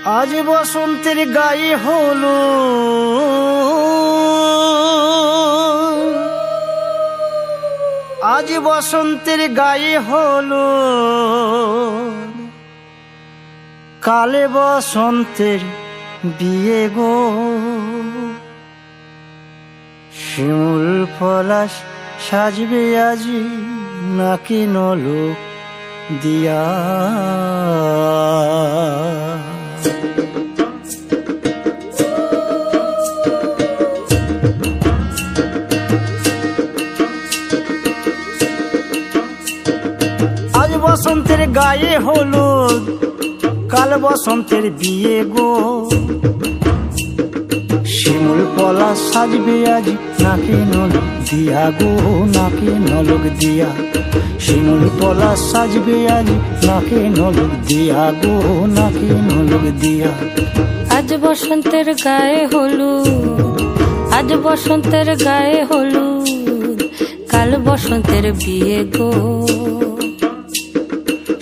আজ বসন্তের গায়ে হলো আজ বসন্তের গায়ে হলো কালে বসন্তের বিয়ে গো। শিমুল পলাশ সাজবে আজি নাকি নলোক দিয়া। আজ বসন্তের গায়ে হলুদ কাল বসন্তের বিয়ে গো। শিমুল পলাশ সাজবে আজি নাকি নলোক দিয়া গো, নাকি নলোক দিয়া। শিমুল পলাশ সাজবে আজি নাকি নলোক দিয়া গো, নাকি নলোক দিয়া। আজ বসন্তের গায়ে হলুদ আজ বসন্তের গায়ে হলুদ কাল বসন্তের বিয়ে গো।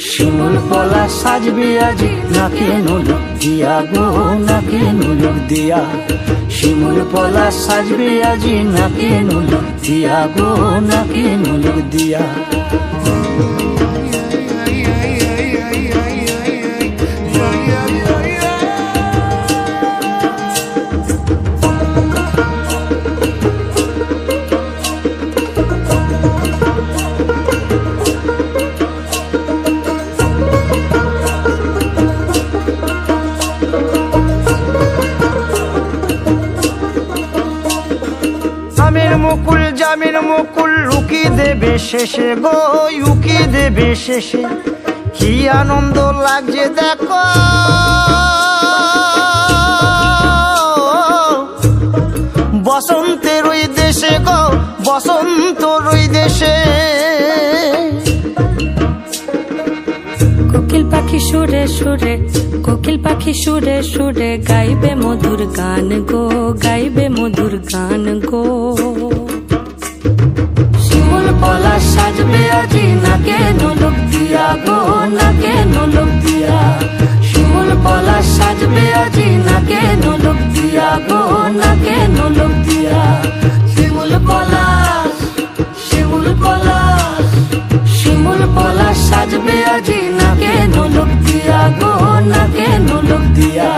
শিমুল পলাশ সাজবে আজি নাকি নলোক দিয়া গো, নাকি নলোক দিয়া। শিমুল পলাশ সাজবে আজি নাকি নলোক দিয়া গো, নাকি নলোক দিয়া। মুকুল জামিন মুকুল লুকি দেবে শেষে গো, উকি দেবে শেষে। কি আনন্দ লাগছে দেখো বসন্তের ওই দেশে গো, বসন্তর ওই দেশে। কোকিল পাখি সুরে সুরে কোকিল পাখি সুরে সুরে গাইবে মধুর গান গো, গাইবে মধুর গান গো। শিমুল পলাশ সাজবে আজি নাকে নলোক দিয়া গো, নাকে নলোক দিয়া। শিমুল পলাশ সাজবে আজি নাকে নলোক দিয়া গো, নাকে নলোক দিয়া। শিমুল পলাশ শিমুল পলাশ শিমুল পলাশ সাজবে আজি নাকে নলোক দিয়া গো, নাকে নলোক দিয়া।